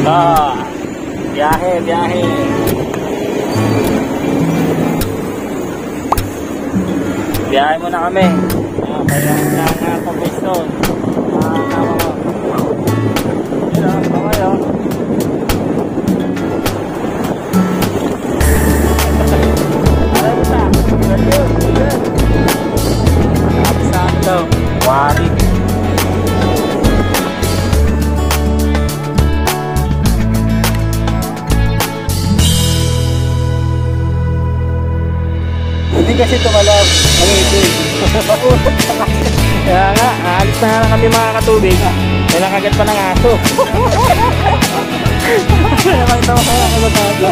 Ah, biyahe, biyahe. Biyahe muna kami. Kaya lang pag-piston. Tama mo. Yun o, kayo. Alam mo na. Ganyan, ganyan. Saan daw? Wari. Hindi kasi tumalab. Kaya nga, aalis na nga kami mga katubig. May nakagat pa ng aso. Nakakita mo kaya ako mataba.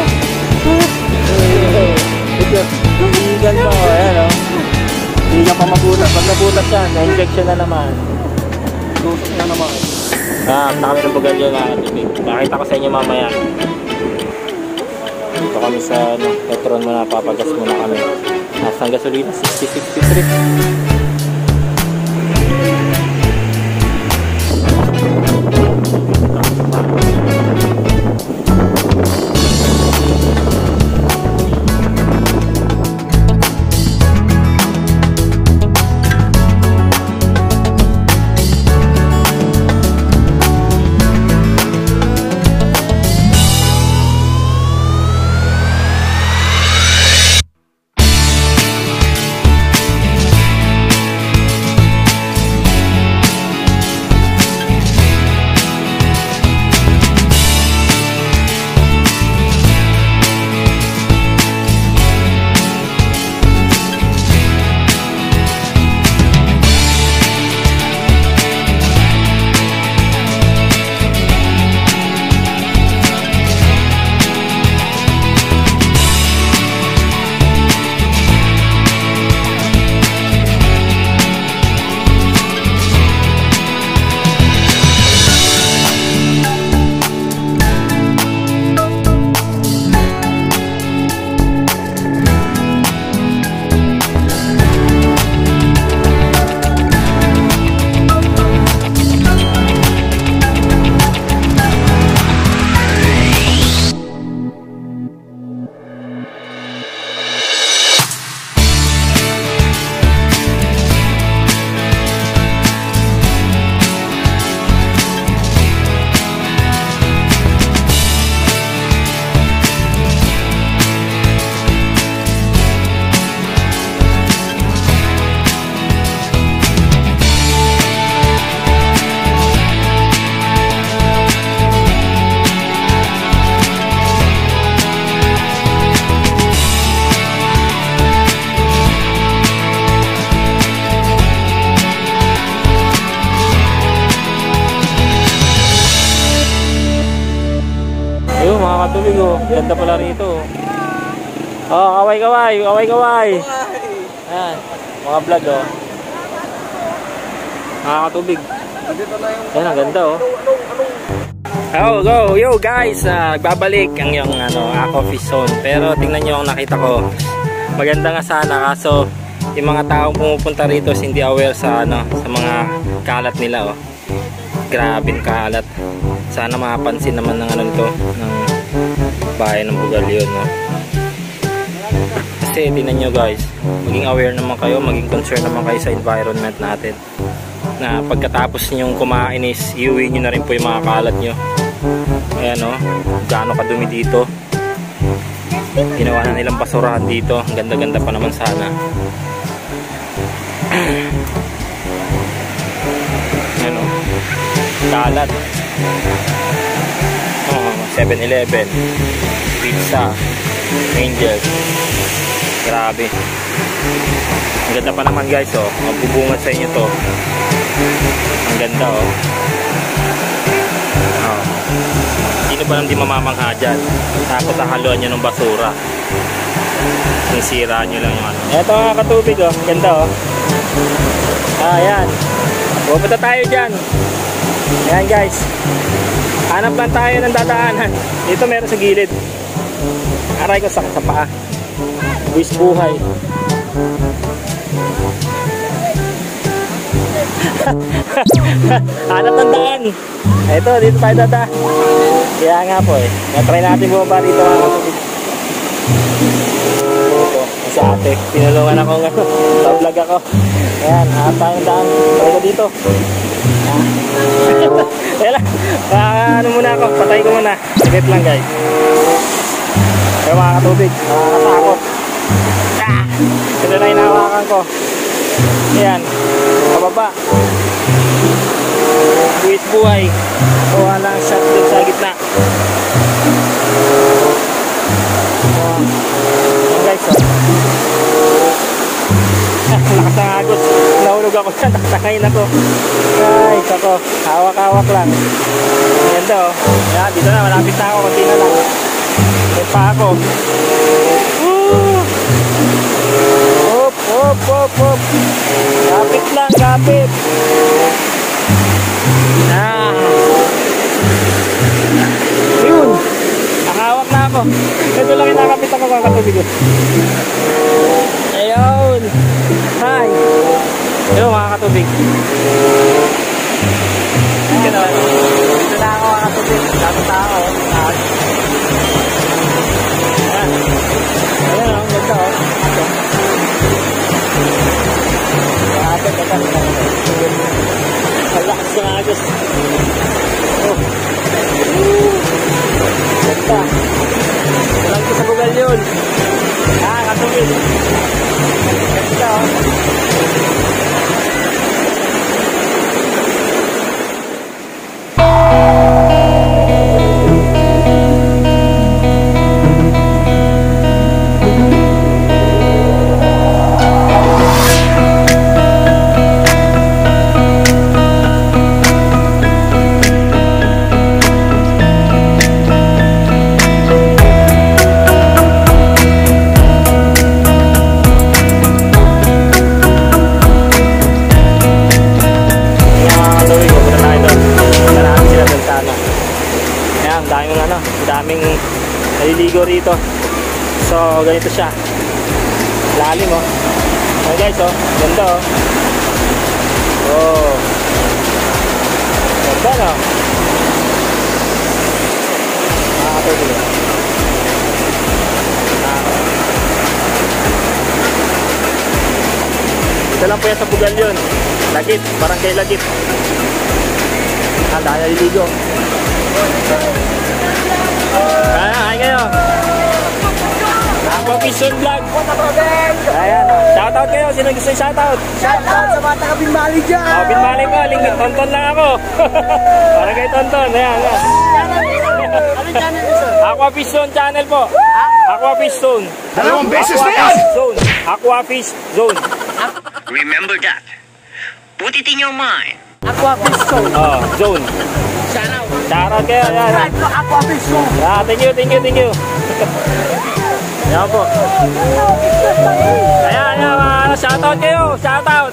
Higan pa o, ayan o. Hindi ka pa mabulat. Pag nabulat yan, na-injection na naman. Tusok na naman. Na kami ng bugalyo na katubig. Makita ko sa inyo mamaya. Ito kami sa Petron muna, papagas muna kami. Nasang gasolina, 60-63. Ayun mga katubig oh, ganda pala rito oh. Kaway-kaway, kaway-kaway. Ayan, mga vlog oh. Mga katubig. Ayan, ang ganda oh. Oh, go, yo guys, nagbabalik ang yung coffee zone. Pero tingnan nyo ang nakita ko. Maganda nga sana, kaso yung mga taong pumupunta rito hindi aware sa sa mga kalat nila oh. Grabe kalat. Sana mapansin naman ng nito ng bahay ng Bugalyon no? Kasi tingnan nyo guys, maging aware naman kayo, maging concerned naman kayo sa environment natin, na pagkatapos nyong kumain is iuwi nyo na rin po yung mga kalat nyo. Ayan o, gaano kadumi dito. Ginawa na nilang basurahan dito. Ang ganda-ganda pa naman sana. Ayan o, kalat. 7-Eleven, Pizza, Angels. Grabe. Ang ganda pa naman guys oh. Magbubungat sa inyo to. Ang ganda oh. Sino ba nang di mamamangha dyan? Tapos hahaluan nyo ng basura. Sinisira nyo lang yung ano. Eto mga katubig oh. Ang ganda oh. Ayan. Pupunta tayo dyan. Ayan guys. Hanap lang tayo ng dadaanan. Dito meron sa gilid. Aray ko sa paa. Buwis buhay. Hanap ng daan. Ito, dito tayo dadaan. Kaya nga po eh. Try natin bumaba dito mga katubig. Ito, sa ate. Pinulungan ako nga. Sa vlog ako. Ayan, tayong daan. Try ko dito. Kaya lang. Ano muna ako. Patay ko muna. Saglit lang guys. Kaya mga katubig. Nakakatakot. Ito na hinahawakan ko. Ayan. Pababa. Buwis buhay. Kuha lang shot dun sa gitna. Ayan guys. Lakas ng agos. Nahulog ako dyan. Nakain ako. Ay, sako. Hawak-hawak lang. Ayan daw. Ayan, dito na. Malapit na ako. Kunti na lang. May pa ako. Hop, hop, hop, hop. Kapit lang, kapit. Yun. Nakahawak na ako. Ito lang kinakapit ako kakatubig. Ayun. Hi. Ayun mga katubig. Dito na ako mga katubig. Dato tao. Ayun o. Ganda o. Kapit ka kami. Malakas ng agos. Oh. Ganda. Walang ko sa bugal yun. Katubig. Ganda o. Daming naliligo rito. So ganito siya. Lalim oh. Oh guys oh. Ganda oh. Oh. Ganda no. Nakakatulog. Ito lang po yan sa Bugal yun. Lagit. Parang kay Lagit. Dahil naliligo. Hi kayo. Ako Vision Vlog. Ayan. Shoutout kayo. Sino gusto yung shoutout? Shoutout sa mga taga Binmali dyan. Oh, Binmali ko. Lingkod. Tonton lang ako. Parang kay Tonton. Ayan. Ano channel nyo sir? Aqua Fish Zone channel po. Aqua Fish Zone. Dalawang beses na yan! Aqua Fish Zone. Remember that. Put it in your mind. Aqua Fish Zone. Oh, Zone. Shoutout kayo. Ayan. Aqua Fish Zone. Thank you. Ayan po. Ayan. Shoutout kayo. Shoutout.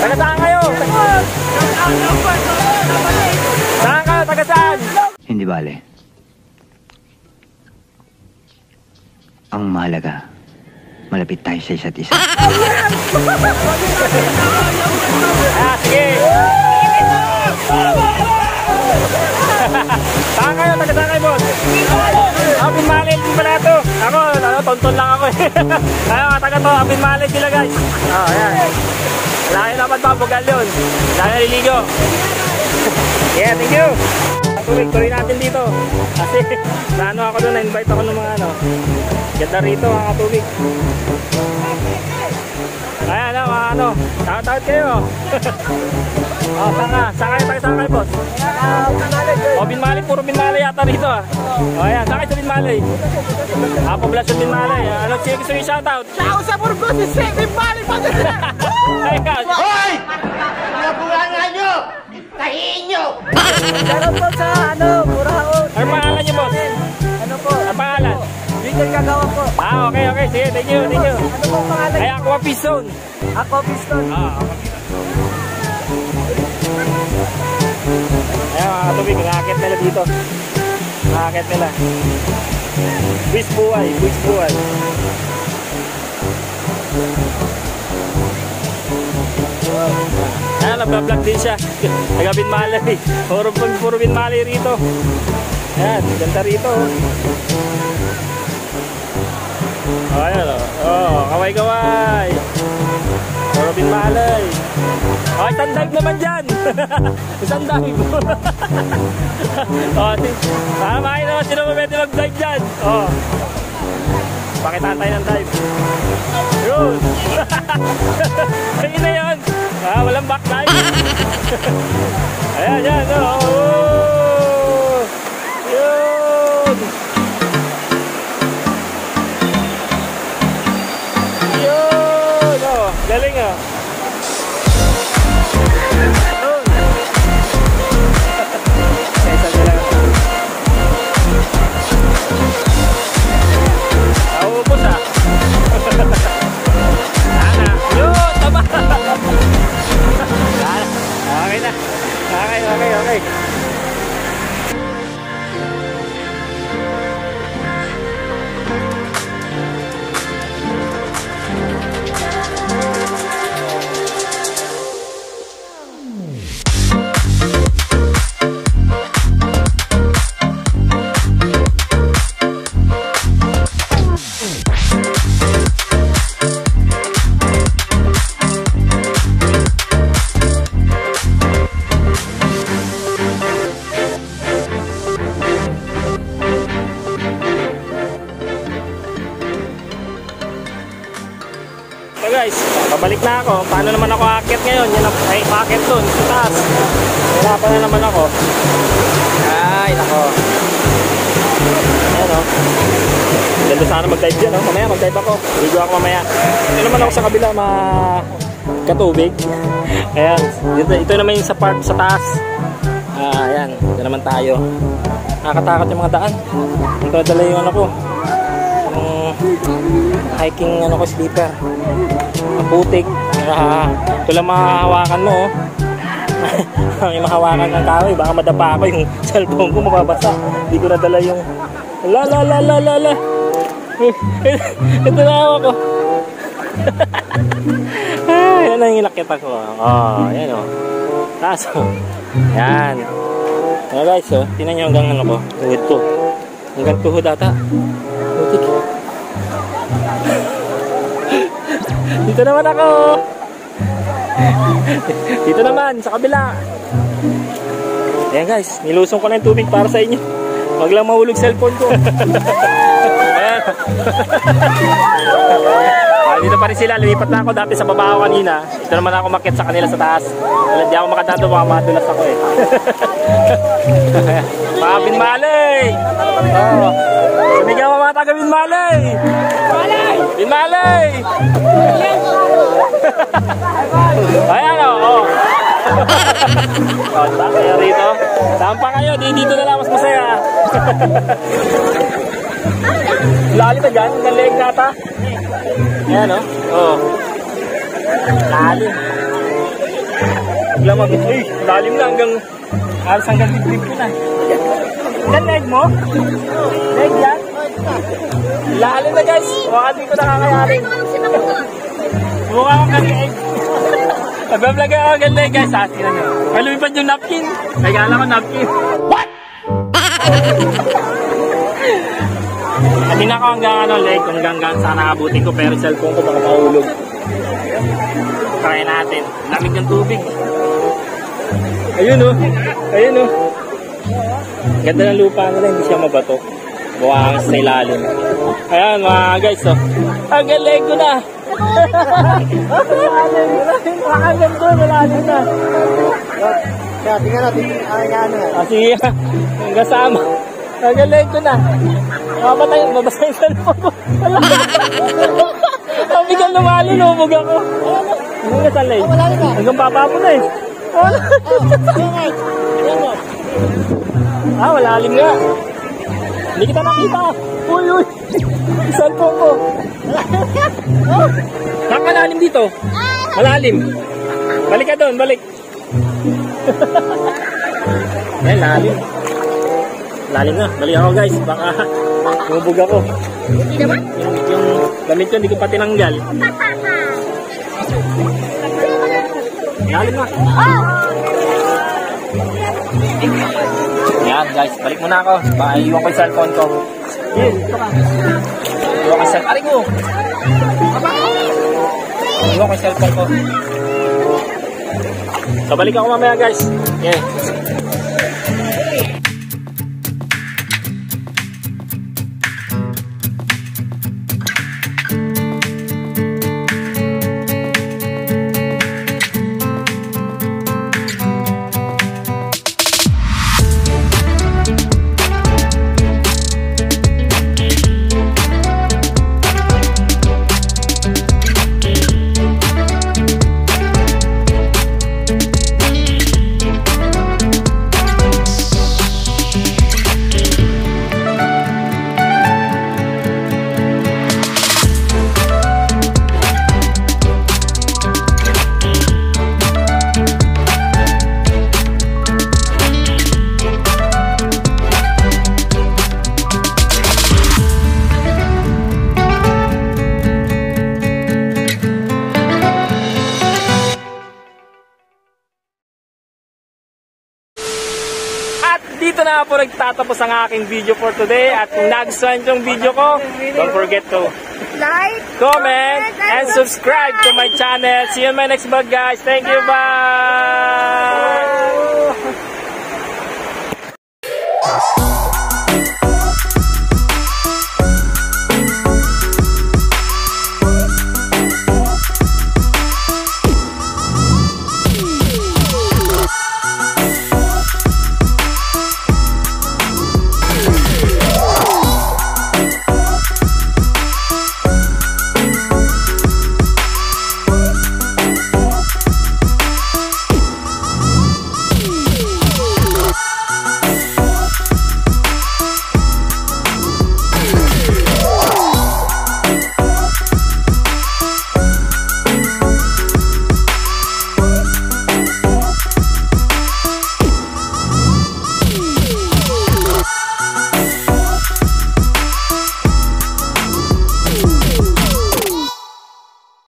Taga saan kayo? Saan kayo? Taga saan? Hindi bale. Ang mahalaga, malapit tayo sa isa't isa. Sige. Saan kayo? Taga saan kayo, boss? Ako, Binmali pala ito. Ako, tonton lang ako eh. Ayaw, taga to. Binmali sila guys. Oh, ayan. Laki dapat mabugal yun. Laki naliligo. Yeah, thank you. Tuloy natin dito. Kasi, naano ako doon, na-invite ako ng mga ano. Ganda rito, mga katubig. Ayan, mga ano. Shoutout kayo. Oh, saan kayo, boss? Oh, Binmali, puro Binmali yata rito ah. Oh, ayan, saan kayo sa Binmali? Poblasyon Binmali. Ano, sino gusto yung shoutout? Shoutout sa Burgos, si Binmali pa din sila. Ayan. Hoy! Nabulangan nyo! Tahiin nyo! Shoutout po sa Buraon. Ano pangalan niyo, boss? Ano po? Ang pangalan? Victor Kagawa po. Okay. Sige, thank you. Ano po pangalan? Ay, Aqua Fish Zone. Aqua Fish Zone. Ayan, mga katubig, nakakit nila dito. Nakakit nila. Buwis buhay. Ayan, nagbablog din siya. Taga Binmalay. Puro Binmalay rito. Ayan, ganda rito. Ayan o. Oh, kaway-kaway. Puro Binmalay. Oh, isang dive naman dyan. Isang dive. Oh, makikita naman sino pwede mag-dive dyan. Oh. Pakitaan tayo ng dive. Yun. Ayun na yun. Walang back dive. Ayan, yan. Oh. Yun. Yun. Oh, galing ah. Okay. So guys, pabalik na ako. Paano naman ako aakyat ngayon? Yan ang aakyat dun sa taas. Hirapan na naman ako. Ay, nako. Ayan o. Ganda sana mag-dive dyan o. Mamaya mag-dive ako. Ligo ako mamaya. Ito naman ako sa kabila katubig. Ayan. Ito naman yung sa part sa taas. Ayan. Ito naman tayo. Nakakatakot yung mga daan. Ito nadala yung ano ko. Hiking ko slipper. Putik. Ito lang mahahawakan mo. May mahawakan ng kahoy. Baka madapa ako yung cellphone ko mababasa. Hindi ko nadala yung la. Ito na ako. Yan ang inakit ako. Yan o. Taas o. Yan. Yan guys o. Tingnan nyo hanggang ano ko. Tuhod ko. Hanggang tuhod ata. Putik. Dito naman ako. Dito naman sa kabila. Ayan guys, nilusong ko na yung tubig para sa inyo. Wag lang mahulog cellphone ko. Ayan. Dito pa rin sila, lumipat na ako dati sa baba ako kanina. Ito naman ako makit sa kanila sa taas. Hindi ako makadato, baka madulas ako eh. Mga Binmalay. Sumigaw mga taga Binmalay. Binmalay. Ayan o. Diba kayo rito? Saan pa kayo? Dito na lang mas masaya. Lalim na dyan, hanggang leg nata. Ayan o. Lalim. Lalim na hanggang alas hanggang dibdib ko na. Yan leg mo? Leg yan? Lalim na guys. Baka di ko nakakayarin. Mukha akong kag-leg. Nagbablog ako kag-leg guys. Tingnan nyo. May lumipad yung napkin. May gala ko napkin. What? Hindi na ako hanggang leg. Hanggang saan nakabutin ko. Pero cellphone ko baka mahulog. Try natin. Lamig ng tubig. Ayun o. Ayun o. Ganda ng lupa nila. Hindi siya mabato. Buwang sa ilalim. Ayan mga guys o. Hanggang leg ko na. Makagan ko. Malalim na. Kaya tingnan natin ang sige. Hanggang sama. Hanggang leg ko na. Mabasa yung cellphone ko. Ang bigal lumalun. Lumog ako. Hanggang sa leg. Hanggang baba mo na eh. Malalim nga. Hindi kita nakita. Uy. Cellphone ko. Malalim dito. Malalim. Balik ka doon, balik. Ayan, lalim. Lalim na. Balik ako guys. Baka lumubog ako. Yung damit ko hindi ko pa tinanggal. Lalim na. Yan guys, balik muna ako. Iwan ko yung cellphone ko. Iwan ko yung cellphone. Aring mo! Iwan ko yung cellphone ko. So balik ako mamaya guys. Okay. Dito na po nagtatapos ang aking video for today. At kung nagustuhan yung video ko, don't forget to like, comment, and subscribe to my channel. See you in my next vlog guys. Thank you, bye!